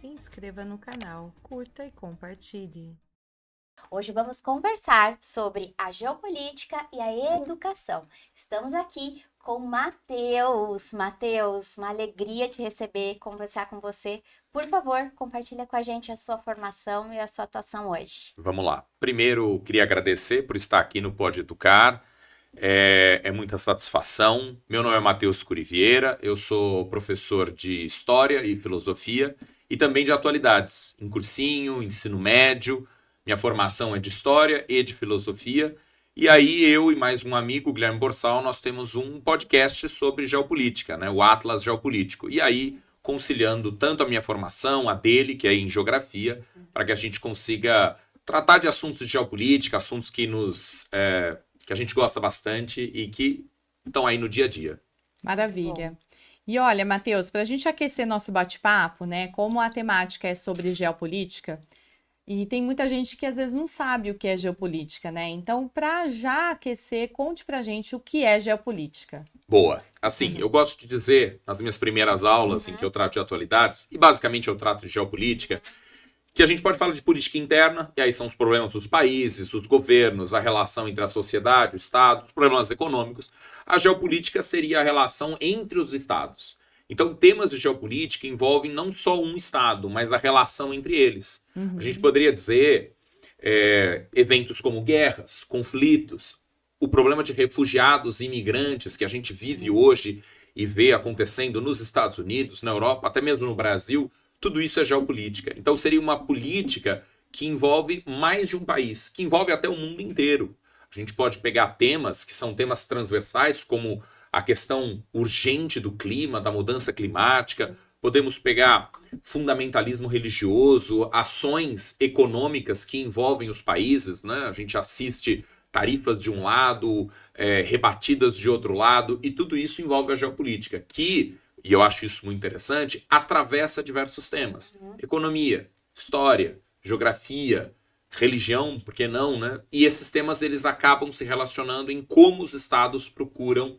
se inscreva no canal, curta e compartilhe. Hoje vamos conversar sobre a geopolítica e a educação. Estamos aqui com Matheus. Matheus, uma alegria te receber, conversar com você. Por favor, compartilha com a gente a sua formação e a sua atuação hoje. Vamos lá. Primeiro, queria agradecer por estar aqui no Pode Educar. É muita satisfação. Meu nome é Matheus Curivieira, eu sou professor de História e Filosofia e também de Atualidades, em cursinho, ensino médio. Minha formação é de História e de Filosofia. E aí eu e mais um amigo, Guilherme Borsal, nós temos um podcast sobre geopolítica, né? O Atlas Geopolítico. E aí, conciliando tanto a minha formação, a dele, que é em Geografia, para que a gente consiga tratar de assuntos de geopolítica, assuntos que que a gente gosta bastante e que estão aí no dia a dia. Maravilha. Bom. E olha, Matheus, para a gente aquecer nosso bate-papo, né, como a temática é sobre geopolítica, e tem muita gente que às vezes não sabe o que é geopolítica, né? Então, para já aquecer, conte pra gente o que é geopolítica. Boa. Assim, eu gosto de dizer, nas minhas primeiras aulas, em que eu trato de atualidades, e basicamente eu trato de geopolítica, que a gente pode falar de política interna, e aí são os problemas dos países, dos governos, a relação entre a sociedade, o Estado, os problemas econômicos. A geopolítica seria a relação entre os Estados. Então, temas de geopolítica envolvem não só um Estado, mas a relação entre eles. A gente poderia dizer eventos como guerras, conflitos, o problema de refugiados e imigrantes que a gente vive hoje e vê acontecendo nos Estados Unidos, na Europa, até mesmo no Brasil. Tudo isso é geopolítica. Então seria uma política que envolve mais de um país, que envolve até o mundo inteiro. A gente pode pegar temas que são temas transversais, como a questão urgente do clima, da mudança climática. Podemos pegar fundamentalismo religioso, ações econômicas que envolvem os países, né? A gente assiste tarifas de um lado, rebatidas de outro lado, e tudo isso envolve a geopolítica, que, e eu acho isso muito interessante, atravessa diversos temas. Economia, história, geografia, religião, por que não, né? E esses temas eles acabam se relacionando em como os estados procuram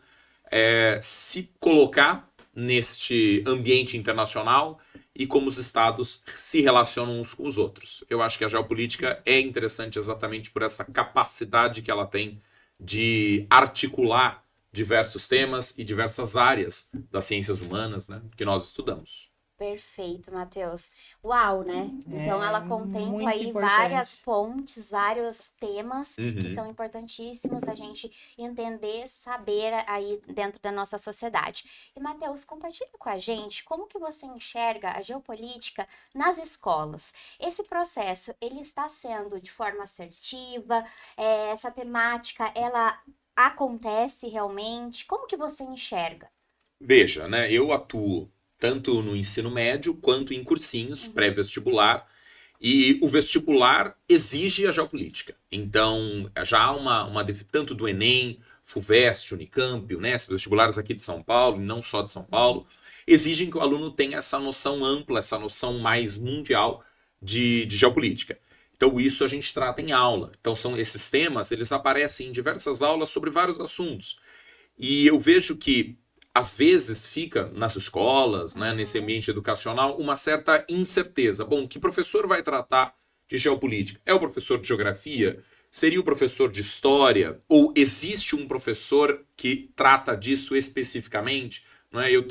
se colocar neste ambiente internacional e como os estados se relacionam uns com os outros. Eu acho que a geopolítica é interessante exatamente por essa capacidade que ela tem de articular diversos temas e diversas áreas das ciências humanas, né, que nós estudamos. Perfeito, Matheus. Uau, né? Então ela contempla aí importante. várias pontes, vários temas que são importantíssimos a gente entender, saber aí dentro da nossa sociedade. E Matheus, compartilha com a gente como que você enxerga a geopolítica nas escolas. Esse processo, ele está sendo de forma assertiva? Essa temática, ela acontece realmente? Como que você enxerga? Veja, né, eu atuo tanto no ensino médio quanto em cursinhos pré-vestibular, e o vestibular exige a geopolítica. Então, já há tanto do Enem, FUVEST, Unicamp, Unesp, vestibulares aqui de São Paulo, e não só de São Paulo, exigem que o aluno tenha essa noção ampla, essa noção mais mundial de geopolítica. Então, isso a gente trata em aula. Então, esses temas, eles aparecem em diversas aulas sobre vários assuntos. E eu vejo que às vezes fica nas escolas, né, nesse ambiente educacional, uma certa incerteza. Bom, que professor vai tratar de geopolítica? É o professor de geografia? Seria o professor de história? Ou existe um professor que trata disso especificamente? Não é? Eu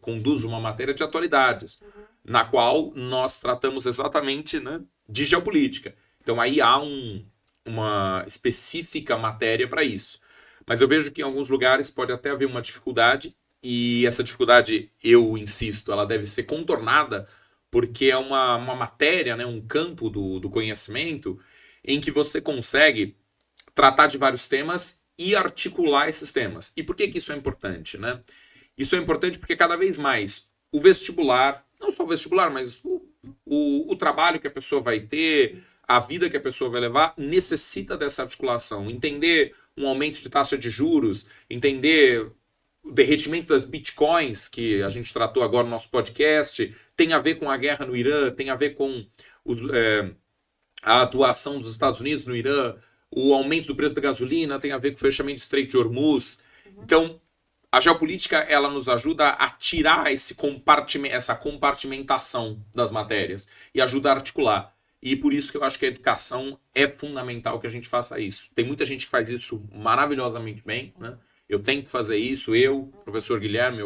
conduzo uma matéria de atualidades, na qual nós tratamos exatamente, né, de geopolítica. Então aí há uma específica matéria para isso. Mas eu vejo que em alguns lugares pode até haver uma dificuldade, e essa dificuldade, eu insisto, ela deve ser contornada porque é uma matéria, né, um campo do conhecimento em que você consegue tratar de vários temas e articular esses temas. E por que isso é importante, né? Isso é importante porque cada vez mais o vestibular, não só o vestibular, mas o trabalho que a pessoa vai ter, a vida que a pessoa vai levar, necessita dessa articulação. Entender um aumento de taxa de juros, entender o derretimento das bitcoins, que a gente tratou agora no nosso podcast, tem a ver com a guerra no Irã, tem a ver com a atuação dos Estados Unidos no Irã, o aumento do preço da gasolina tem a ver com o fechamento do Estreito de Hormuz. Então, a geopolítica, ela nos ajuda a tirar essa compartimentação das matérias e ajuda a articular. E por isso que eu acho que a educação é fundamental que a gente faça isso. Tem muita gente que faz isso maravilhosamente bem, né? Eu tento fazer isso, professor Guilherme,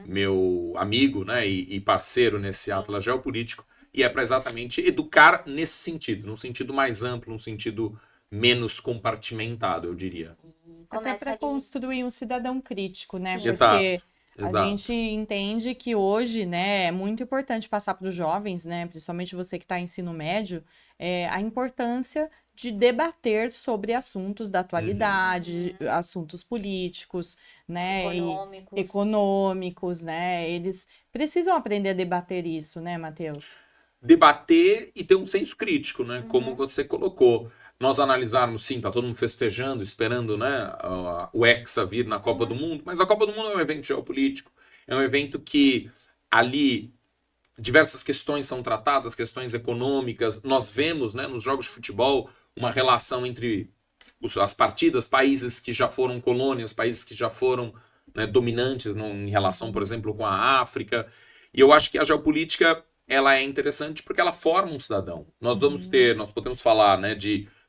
meu amigo, né, e parceiro nesse Atlas Geopolítico, e é para exatamente educar nesse sentido, num sentido mais amplo, num sentido menos compartimentado, eu diria. Até para construir um cidadão crítico, né? Sim. Porque Exato. a gente entende que hoje, né, é muito importante passar para os jovens, né, principalmente você que está em ensino médio, a importância de debater sobre assuntos da atualidade, assuntos políticos, né, econômicos, né? Eles precisam aprender a debater isso, né, Matheus? Debater e ter um senso crítico, né? Como você colocou. Nós analisarmos, sim, tá todo mundo festejando, esperando, né, o Hexa vir na Copa do Mundo, mas a Copa do Mundo é um evento geopolítico, é um evento que ali diversas questões são tratadas, questões econômicas. Nós vemos, né, nos jogos de futebol uma relação entre as partidas, países que já foram colônias, países que já foram, né, dominantes em relação, por exemplo, com a África. E eu acho que a geopolítica, ela é interessante porque ela forma um cidadão. Nós podemos falar, né,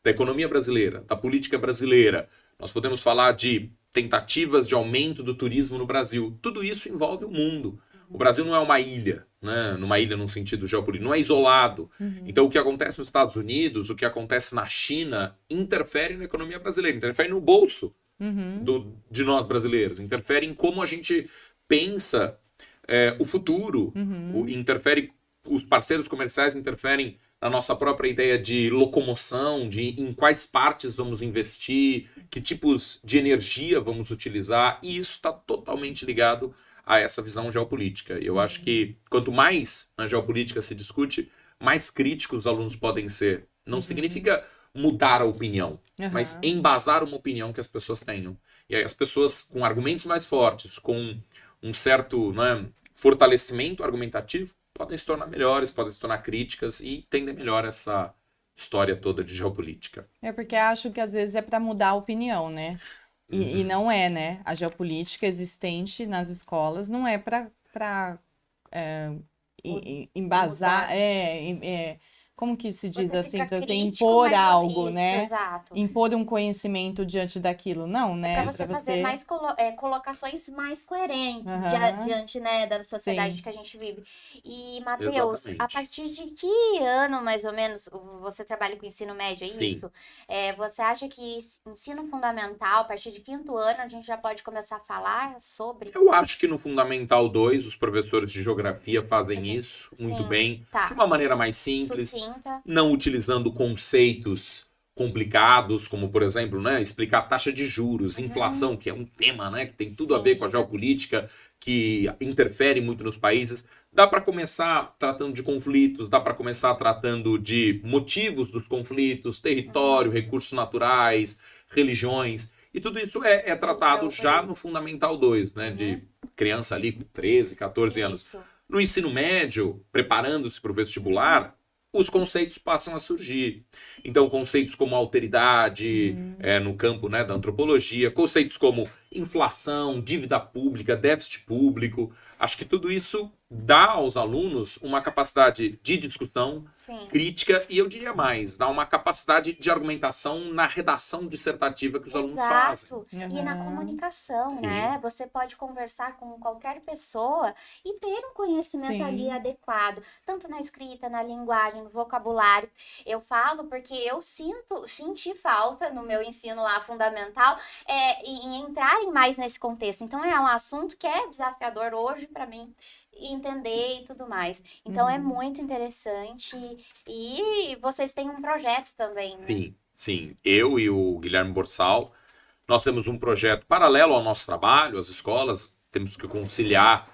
da economia brasileira, da política brasileira. Nós podemos falar de tentativas de aumento do turismo no Brasil. Tudo isso envolve o mundo. O Brasil não é uma ilha, né? Numa ilha num sentido geopolítico, não é isolado. Então, o que acontece nos Estados Unidos, o que acontece na China, interfere na economia brasileira, interfere no bolso de nós brasileiros, interfere em como a gente pensa o futuro, os parceiros comerciais interferem na nossa própria ideia de locomoção, de em quais partes vamos investir, que tipos de energia vamos utilizar, e isso está totalmente ligado a essa visão geopolítica. Eu acho que quanto mais na geopolítica se discute, mais críticos os alunos podem ser. Não significa mudar a opinião, mas embasar uma opinião que as pessoas tenham. E aí as pessoas com argumentos mais fortes, com um certo, né, fortalecimento argumentativo, podem se tornar melhores, podem se tornar críticas e entender melhor essa história toda de geopolítica. É porque acho que às vezes é para mudar a opinião, né? E não é, né? A geopolítica existente nas escolas não é para embasar, como que se diz assim, para você impor algo, isso, né? Exato. Impor um conhecimento diante daquilo, não, né? Para você fazer mais colocações mais coerentes diante, né, da sociedade que a gente vive. E, Matheus, a partir de que ano, mais ou menos, você trabalha com ensino médio, é isso? Você acha que ensino fundamental, a partir de 5º ano, a gente já pode começar a falar sobre? Eu acho que no Fundamental 2, os professores de geografia fazem isso muito bem, de uma maneira mais simples, não utilizando conceitos complicados, como, por exemplo, né, explicar a taxa de juros, inflação, que é um tema, né, que tem tudo a ver com a geopolítica, que interfere muito nos países. Dá para começar tratando de conflitos, dá para começar tratando de motivos dos conflitos, território, recursos naturais, religiões, e tudo isso é tratado já no Fundamental 2, né, de criança ali com 13, 14 anos. No ensino médio, preparando-se para o vestibular, os conceitos passam a surgir. Então, conceitos como alteridade, no campo, né, da antropologia, conceitos como inflação, dívida pública, déficit público. Acho que tudo isso dá aos alunos uma capacidade de discussão crítica e, eu diria mais, dá uma capacidade de argumentação na redação dissertativa que os alunos fazem. E na comunicação, né? Você pode conversar com qualquer pessoa e ter um conhecimento ali adequado, tanto na escrita, na linguagem, no vocabulário. Eu falo porque eu senti falta no meu ensino lá fundamental em entrarem mais nesse contexto. Então, é um assunto que é desafiador hoje para mim entender e tudo mais. Então é muito interessante e vocês têm um projeto também, né? Sim. Eu e o Guilherme Borsal, nós temos um projeto paralelo ao nosso trabalho, as escolas, temos que conciliar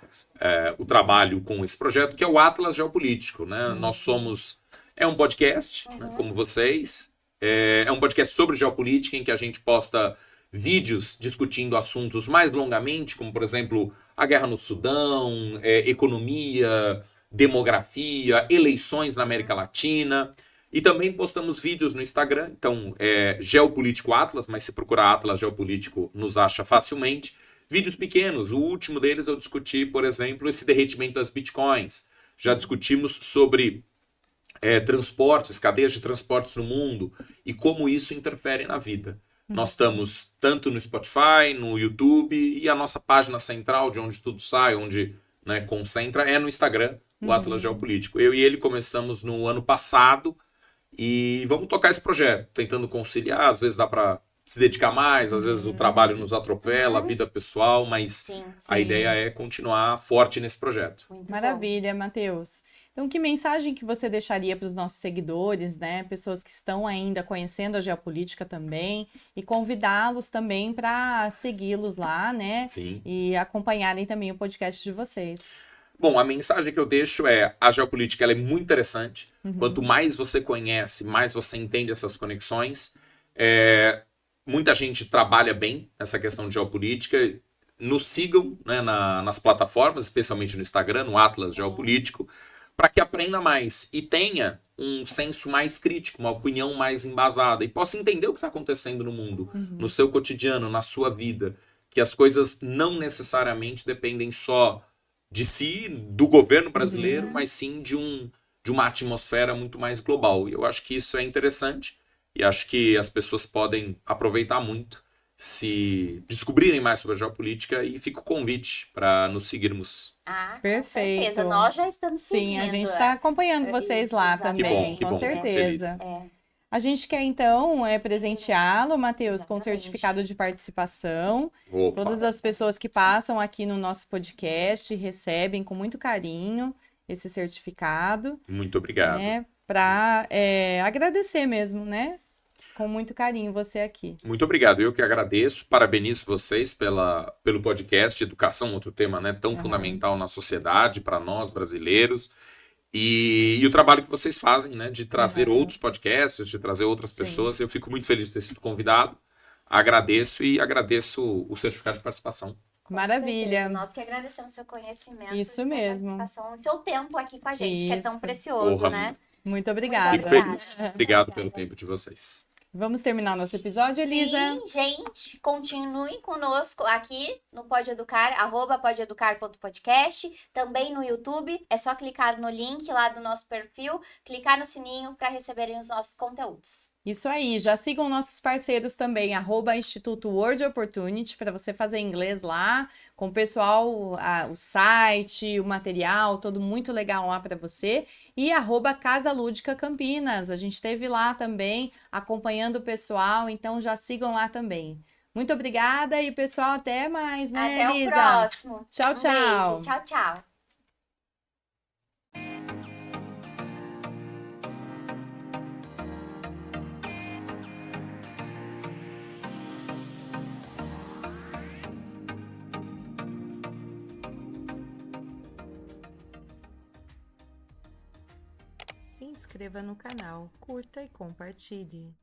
o trabalho com esse projeto, que é o Atlas Geopolítico, né? Nós somos... É um podcast, né, como vocês, é um podcast sobre geopolítica em que a gente posta vídeos discutindo assuntos mais longamente, como, por exemplo, a guerra no Sudão, economia, demografia, eleições na América Latina. E também postamos vídeos no Instagram, então Geopolítico Atlas, mas se procurar Atlas Geopolítico nos acha facilmente. vídeos pequenos. O último deles eu discuti, por exemplo, esse derretimento das bitcoins. Já discutimos sobre transportes, cadeias de transportes no mundo e como isso interfere na vida. Nós estamos tanto no Spotify, no YouTube e a nossa página central, de onde tudo sai, onde, né, concentra, é no Instagram, o Atlas Geopolítico. Eu e ele começamos no ano passado e vamos tocar esse projeto, tentando conciliar. Às vezes dá para se dedicar mais, às vezes o trabalho nos atropela, a vida pessoal, mas Sim. a ideia é continuar forte nesse projeto. Muito Maravilha, Matheus. Então, que mensagem que você deixaria para os nossos seguidores, né? Pessoas que estão ainda conhecendo a geopolítica também, e convidá-los também para segui-los lá, né? Sim. E acompanharem também o podcast de vocês. Bom, a mensagem que eu deixo é: a geopolítica ela é muito interessante. Quanto mais você conhece, mais você entende essas conexões. Muita gente trabalha bem nessa questão de geopolítica. Nos sigam, né, nas plataformas, especialmente no Instagram, no Atlas Geopolítico, para que aprenda mais e tenha um senso mais crítico, uma opinião mais embasada e possa entender o que está acontecendo no mundo, no seu cotidiano, na sua vida. Que as coisas não necessariamente dependem só de si, do governo brasileiro, mas sim de uma atmosfera muito mais global. E eu acho que isso é interessante e acho que as pessoas podem aproveitar muito se descobrirem mais sobre a geopolítica, e fica o convite para nos seguirmos. Perfeito. Com certeza, nós já estamos seguindo. Sim, a gente está acompanhando vocês lá Exatamente. também, Que com bom, certeza. feliz. A gente quer, então, presenteá-lo, Matheus, com Exatamente. certificado de participação. Opa. Todas as pessoas que passam aqui no nosso podcast recebem com muito carinho esse certificado, Muito obrigado. né? Para agradecer mesmo, né? Com muito carinho você aqui. Muito obrigado. Eu que agradeço. Parabenizo vocês pelo podcast Educação, outro tema, né, tão fundamental na sociedade, para nós brasileiros. E o trabalho que vocês fazem, né, de trazer outros podcasts, de trazer outras pessoas. Eu fico muito feliz de ter sido convidado. Agradeço o certificado de participação. Com Maravilha. certeza. Nós que agradecemos o seu conhecimento, Isso sua mesmo. participação, o seu tempo aqui com a gente, que é tão Isso. precioso, Porra, né? Muito Fico obrigada. feliz. Obrigado pelo tempo de vocês. Vamos terminar nosso episódio, Elisa? Sim, gente, continuem conosco aqui no Pode Educar, @podeeducar.podcast, também no YouTube. É só clicar no link lá do nosso perfil, clicar no sininho para receberem os nossos conteúdos. Isso aí, já sigam nossos parceiros também, @Instituto World Opportunity, para você fazer inglês lá, com o pessoal, o site, o material, todo muito legal lá para você. E @Casa Lúdica Campinas, a gente esteve lá também, acompanhando o pessoal, então já sigam lá também. Muito obrigada e, pessoal, até mais, né, Até Elisa? o próximo. Tchau, Um tchau. beijo. Tchau, tchau. Se inscreva no canal, curta e compartilhe.